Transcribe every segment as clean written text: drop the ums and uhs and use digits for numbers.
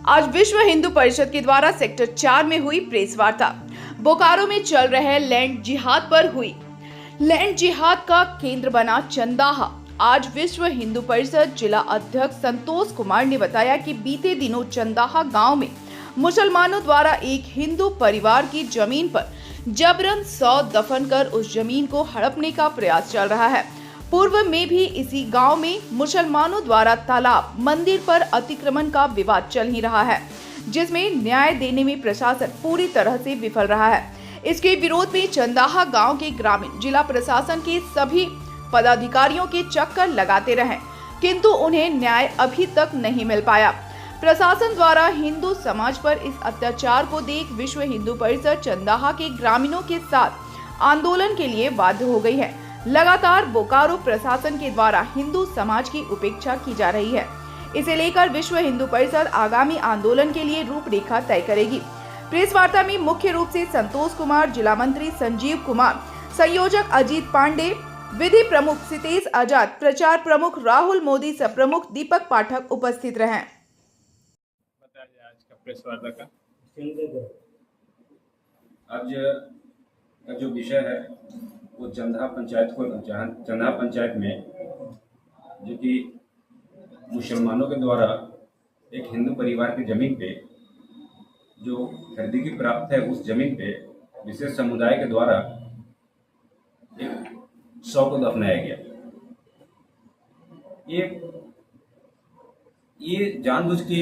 आज विश्व हिंदू परिषद के द्वारा सेक्टर 4 में हुई प्रेस वार्ता। बोकारो में चल रहे लैंड जिहाद पर हुई। लैंड जिहाद का केंद्र बना चंदाहा। आज विश्व हिंदू परिषद जिला अध्यक्ष संतोष कुमार ने बताया कि बीते दिनों चंदाहा गांव में मुसलमानों द्वारा एक हिंदू परिवार की जमीन पर जबरन 100 दफन कर उस जमीन को हड़पने का प्रयास चल रहा है। पूर्व में भी इसी गांव में मुसलमानों द्वारा तालाब मंदिर पर अतिक्रमण का विवाद चल ही रहा है, जिसमें न्याय देने में प्रशासन पूरी तरह से विफल रहा है। इसके विरोध में चंदाहा गांव के ग्रामीण जिला प्रशासन के सभी पदाधिकारियों के चक्कर लगाते रहे, किंतु उन्हें न्याय अभी तक नहीं मिल पाया। प्रशासन द्वारा हिंदू समाज पर इस अत्याचार को देख विश्व हिंदू परिषद चंदाहा के ग्रामीणों के साथ आंदोलन के लिए बाध्य हो गई है। लगातार बोकारो प्रशासन के द्वारा हिंदू समाज की उपेक्षा की जा रही है। इसे लेकर विश्व हिंदू परिषद आगामी आंदोलन के लिए रूपरेखा तय करेगी। प्रेस वार्ता में मुख्य रूप से संतोष कुमार, जिला मंत्री संजीव कुमार, संयोजक अजीत पांडे, विधि प्रमुख सितेश आजाद, प्रचार प्रमुख राहुल मोदी, सब प्रमुख दीपक पाठक उपस्थित रहे। आज का प्रेस वार्ता का आज का जो विषय है वो चंदाहा पंचायत में जो कि मुसलमानों के द्वारा एक हिंदू परिवार की जमीन पे जो खरीदी प्राप्त है, उस जमीन पे विशेष समुदाय के द्वारा एक 100 को दफनाया गया। ये जानबूझ के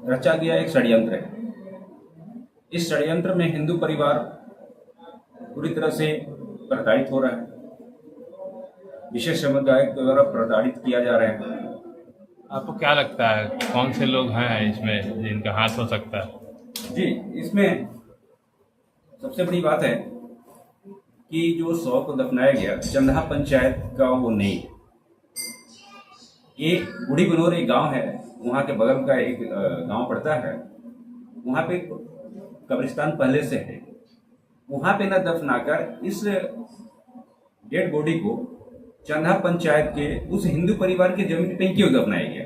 रचा गया एक षड्यंत्र है। इस षड्यंत्र में हिंदू परिवार पूरी तरह से प्रताड़ित हो रहा है, विशेष समुदाय के द्वारा प्रताड़ित किया जा रहा है। आपको क्या लगता है कौन से लोग हैं इसमें जिनका हाथ हो सकता है? जी, इसमें सबसे बड़ी बात है कि जो 100 को दफनाया गया चंदाहा पंचायत का वो नहीं है। ये बूढ़ी बनोर एक गांव है, वहाँ के बगल का एक गांव पड़ता है। वहाँ पे कब्रिस्तान पहले से है, वहाँ पे न दफनाकर इस डेड बॉडी को चंदाहा पंचायत के उस हिंदू परिवार की जमीन पे क्यों दफनाया गया,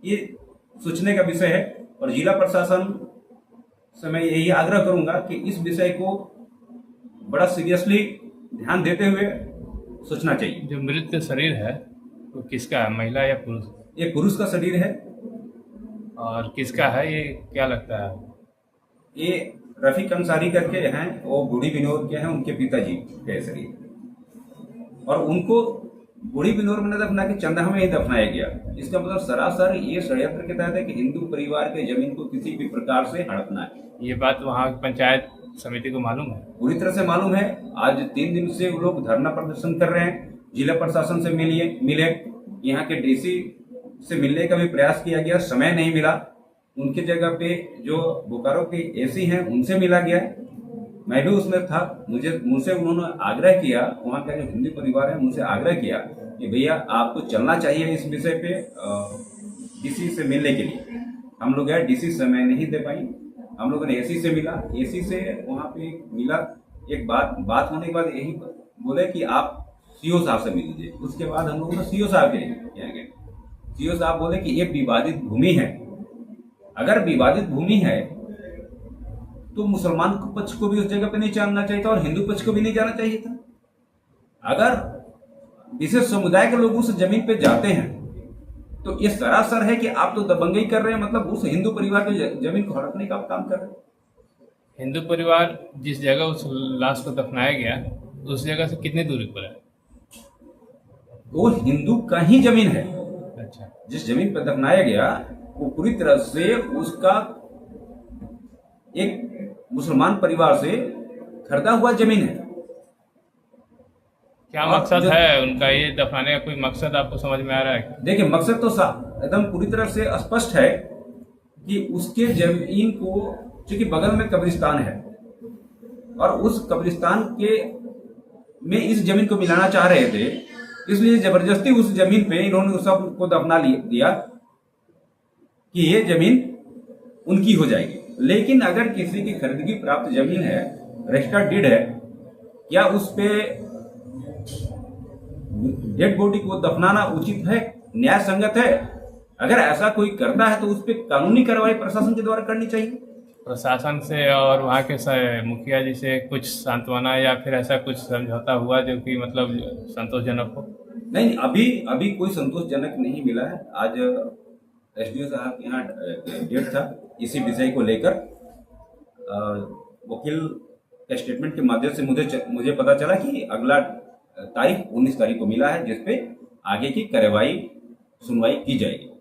ये सोचने का विषय है। और जिला प्रशासन से मैं यही आग्रह करूंगा कि इस विषय को बड़ा सीरियसली ध्यान देते हुए सोचना चाहिए। जो मृत शरीर है वो किसका है, महिला या पुरुष? ये पुरुष का शरीर है। और किसका है ये क्या लगता है? ये रफीक अंसारी करके हैं, वो बूढ़ी बिनौर के हैं, उनके पिताजी के शरीर। और उनको बूढ़ी बिनौर में न दफना के चंदाहा में ही दफनाया गया। इसका मतलब सरासर ये षड्यंत्र के तहत है कि हिंदू परिवार के जमीन को किसी भी प्रकार से हड़पना है। ये बात वहाँ पंचायत समिति को मालूम है? पूरी तरह से मालूम है। आज 3 दिन से वो लोग धरना प्रदर्शन कर रहे हैं। जिला प्रशासन से मिले, यहाँ के डीसी से मिलने का भी प्रयास किया गया, समय नहीं मिला। उनकी जगह पे जो बोकारो के एसी हैं उनसे मिला गया, मैं भी उसमें था। मुझसे उन्होंने आग्रह किया, वहाँ का जो हिंदू परिवार है मुझसे आग्रह किया कि भैया आपको चलना चाहिए इस विषय पे डीसी से मिलने के लिए। हम लोग गए, डीसी समय नहीं दे पाई। हम लोगों ने एसी से मिला, एसी से वहाँ पे मिला। एक बात होने के बाद यही बोले कि आप सीओ साहब से मिल लीजिए। उसके बाद हम लोगों ने सीओ साहब के यहाँ गए। सीओ साहब बोले कि ये विवादित भूमि है। अगर विवादित भूमि है तो मुसलमान पक्ष को भी उस जगह पे नहीं जाना चाहिए था और हिंदू पक्ष को भी नहीं जाना चाहिए था। अगर विशेष समुदाय के लोग उस जमीन पे जाते हैं तो ये सरासर है कि आप तो दबंगई कर रहे हैं, मतलब उस हिंदू परिवार की जमीन को हड़पने का काम कर रहे हैं। हिंदू परिवार जिस जगह उस लाश को दफनाया गया उस जगह से कितनी दूरी पर है? वो हिंदू का ही जमीन है। अच्छा, जिस जमीन पर दफनाया गया वो पूरी तरह से उसका एक मुसलमान परिवार से खरीदा हुआ जमीन है। क्या मकसद है उनका? ये दफनाने का कोई मकसद आपको समझ में आ रहा है? देखिए, मकसद तो एकदम पूरी तरह से स्पष्ट है कि उसके जमीन को, चूंकि बगल में कब्रिस्तान है और उस कब्रिस्तान के में इस जमीन को मिलाना चाह रहे थे, इसलिए जबरदस्ती उस जमीन पे इन्होंने उस सबको दफना दिया कि ये जमीन उनकी हो जाएगी। लेकिन अगर किसी की खरीदगी प्राप्त जमीन है, रजिस्टर्ड डीड है, क्या उस पे डेड बॉडी को दफनाना उचित है, न्याय संगत है? अगर ऐसा कोई करता है तो उस पर कानूनी कार्रवाई प्रशासन के द्वारा करनी चाहिए। प्रशासन से और वहाँ के मुखिया जी से कुछ सांत्वना या फिर ऐसा कुछ समझौता हुआ जो कि मतलब संतोषजनक हो? नहीं, अभी अभी कोई संतोषजनक नहीं मिला है। आज एसडीओ साहब के यहाँ डेट था इसी विषय को लेकर। वकील के स्टेटमेंट के माध्यम से मुझे पता चला कि अगला तारीख 19 तारीख को मिला है, जिसपे आगे की कार्रवाई सुनवाई की जाएगी।